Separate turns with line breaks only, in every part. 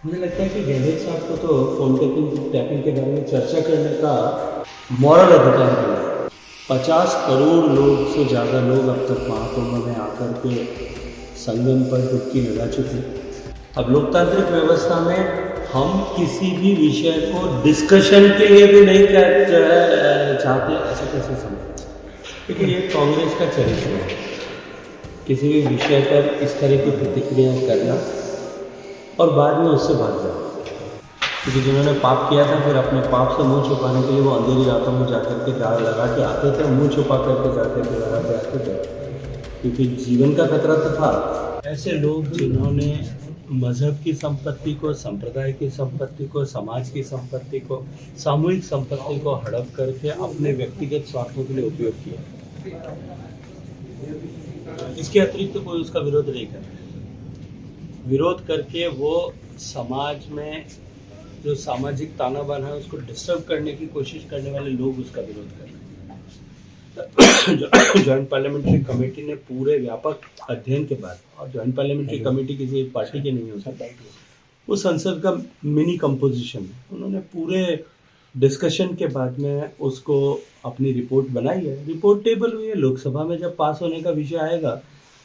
मुझे लगता है कि गहलोत साहब को तो फ़ोन टैपिंग के बारे में चर्चा करने का मॉरल अधिकार मिला है। 50 करोड़ लोग से ज़्यादा लोग अब तक महाकुंभ में आकर के संगम पर डुबकी लगा चुके हैं। अब लोकतांत्रिक व्यवस्था में हम किसी भी विषय को डिस्कशन के लिए भी नहीं जो है चाहते, ऐसा कैसे समझ। क्योंकि ये कांग्रेस का चरित्र है, किसी भी विषय पर इस तरह की प्रतिक्रिया करना और बाद में उससे भाग जाना। क्योंकि जिन्होंने पाप किया था फिर अपने पाप से मुंह छुपाने के लिए वो अंधेरी रातों में जाकर के जाल लगा के आते थे, मुंह छुपा करके जाकर के लगा के आते थे, क्योंकि जीवन का खतरा तो था। ऐसे लोग जिन्होंने मजहब की संपत्ति को, संप्रदाय की संपत्ति को, समाज की संपत्ति को, सामूहिक संपत्ति को हड़प करके अपने व्यक्तिगत स्वार्थों के लिए उपयोग किया, इसके अतिरिक्त तो कोई उसका विरोध नहीं कर रहा। विरोध करके वो समाज में जो सामाजिक ताना बाना है उसको डिस्टर्ब करने की कोशिश करने वाले लोग उसका विरोध कर रहे हैं। जॉइंट पार्लियामेंट्री कमेटी ने पूरे व्यापक अध्ययन के बाद, और जॉइंट पार्लियामेंट्री कमेटी किसी एक पार्टी की नहीं होती, वो संसद का मिनी कंपोजिशन है। उन्होंने पूरे डिस्कशन के बाद में उसको अपनी रिपोर्ट बनाई है, रिपोर्ट टेबल हुई है। लोकसभा में जब पास होने का विषय आएगा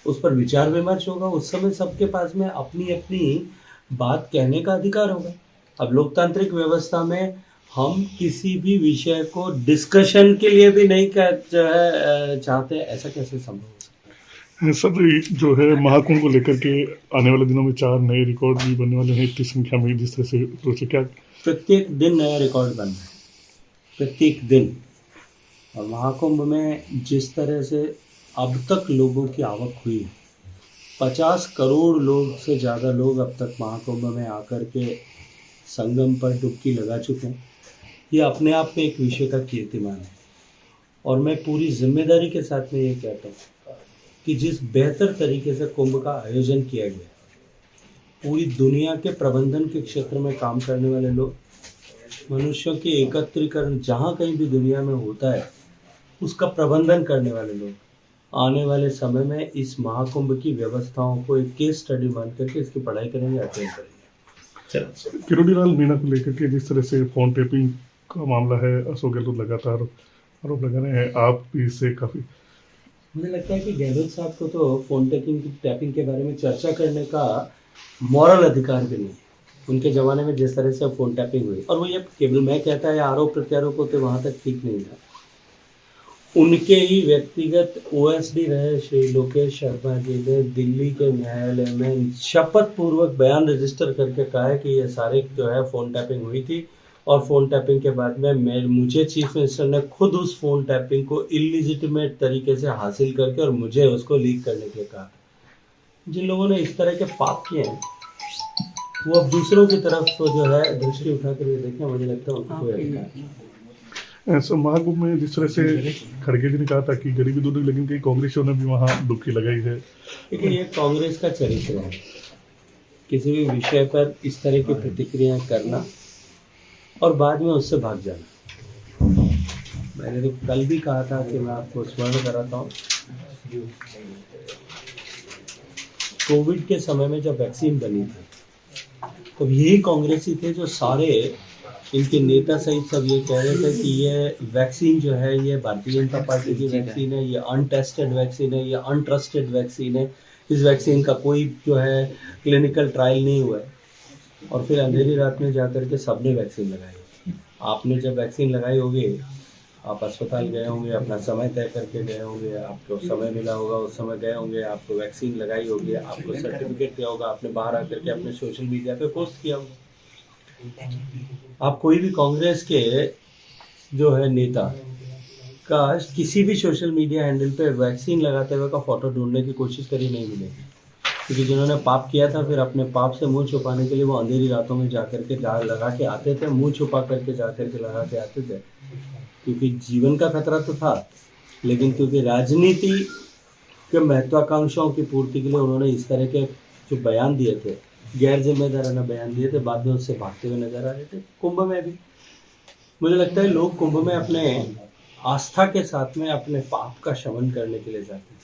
उस पर विचार विमर्श होगा, उस समय सबके पास में अपनी अपनी बात कहने का अधिकार होगा। अब लोकतांत्रिक व्यवस्था में हम किसी भी विषय को डिस्कशन के लिए भी नहीं जो है चाहते, ऐसा कैसे संभव हो सकता
है सर? जो है महाकुंभ को लेकर के आने वाले दिनों में 4 नए रिकॉर्ड भी बनने वाले हैं इतनी संख्या में, जिस तरह से तो क्या
प्रत्येक दिन नया रिकॉर्ड बन रहा है, प्रत्येक दिन। और महाकुंभ में जिस तरह से अब तक लोगों की आवक हुई है, 50 करोड़ लोग से ज़्यादा लोग अब तक महाकुंभ में आकर के संगम पर डुबकी लगा चुके हैं, ये अपने आप में एक विषय का कीर्तिमान है। और मैं पूरी जिम्मेदारी के साथ में ये कहता हूँ कि जिस बेहतर तरीके से कुंभ का आयोजन किया गया, पूरी दुनिया के प्रबंधन के क्षेत्र में काम करने वाले लोग, मनुष्यों के एकत्रीकरण जहाँ कहीं भी दुनिया में होता है उसका प्रबंधन करने वाले लोग आने वाले समय में इस महाकुंभ की व्यवस्थाओं को एक केस स्टडी मान करके इसकी पढ़ाई करेंगे, अध्ययन करेंगे।
किरोड़ीलाल मीणा को लेकर के जिस तरह से फोन टेपिंग का मामला है, अशोक गहलोत लगातार आरोप लगा रहे हैं, आप भी इससे काफी।
मुझे लगता है कि गहलोत साहब को तो फोन टैपिंग के बारे में चर्चा करने का मॉरल अधिकार भी नहीं है। उनके ज़माने में जिस तरह से फ़ोन टैपिंग हुई, और वो ये केवल मैं कहता है आरोप प्रत्यारोप होते वहाँ तक ठीक नहीं था। उनके ही व्यक्तिगत ओएसडी रहे श्री लोकेश शर्मा जी ने दिल्ली के न्यायालय में शपथ पूर्वक बयान रजिस्टर करके कहा है कि ये सारे जो है फ़ोन टैपिंग हुई थी, और फ़ोन टैपिंग के बाद में मुझे चीफ मिनिस्टर ने खुद उस फ़ोन टैपिंग को इलिजिटिमेट तरीके से हासिल करके और मुझे उसको लीक करने के लिए कहा। जिन लोगों ने इस तरह के पाप किए हैं वो अब दूसरों की तरफ जो है दृष्टि उठा कर देखें, मुझे लगता है उनको कोई अधिकार नहीं।
महाकुंभ में जिस तरह से खड़गे जी ने कहा था कि गरीबी दूर, लेकिन कई कांग्रेसियों ने भी वहाँ डुबकी लगाई है।
लेकिन ये कांग्रेस का चरित्र है, किसी भी विषय पर इस तरह की प्रतिक्रिया करना और बाद में उससे भाग जाना। मैंने तो कल भी कहा था कि मैं आपको स्मरण कराता हूँ, कोविड के समय में जब वैक्सीन बनी थी तो यही कांग्रेसी थे जो सारे इनके नेता सहित सब ये कह रहे थे कि ये वैक्सीन जो है ये भारतीय जनता पार्टी की वैक्सीन है, ये अनटेस्टेड वैक्सीन है, ये अनट्रस्टेड वैक्सीन है, इस वैक्सीन का कोई जो है क्लिनिकल ट्रायल नहीं हुआ है। और फिर अंधेरी रात में जाकर के सबने वैक्सीन लगाई। आपने जब वैक्सीन लगाई होगी, आप अस्पताल गए होंगे, अपना समय तय करके गए होंगे, आपको समय मिला होगा, उस समय गए होंगे, आपको वैक्सीन लगाई होगी, आपको सर्टिफिकेट दिया होगा, आपने बाहर आकर के अपने सोशल मीडिया पे पोस्ट किया होगा। आप कोई भी कांग्रेस के जो है नेता का किसी भी सोशल मीडिया हैंडल पे वैक्सीन लगाते हुए का फोटो ढूंढने की कोशिश करी नहीं मिलेगी, क्योंकि जिन्होंने पाप किया था फिर अपने पाप से मुंह छुपाने के लिए वो अंधेरी रातों में जाकर के जाल लगा के आते थे, मुंह छुपा करके जाकर के लगा के आते थे, क्योंकि जीवन का खतरा तो था। लेकिन क्योंकि राजनीति के महत्वाकांक्षाओं की पूर्ति के लिए उन्होंने इस तरह के जो बयान दिए थे, गैर जिम्मेदाराना बयान दिए थे, बाद में उससे भागते हुए नजर आ रहे थे। कुंभ में भी मुझे लगता है लोग कुंभ में अपने आस्था के साथ में अपने पाप का शमन करने के लिए जाते हैं,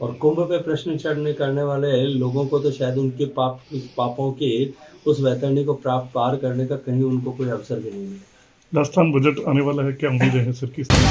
और कुंभ पे प्रश्न चढ़ने करने वाले लोगों को तो शायद उनके पापों के उस वैतरणी को पार करने का कहीं उनको कोई अवसर भी नहीं मिला।
राजस्थान बजट आने वाला है, क्या उम्मीदें हैं सर, किस तरह?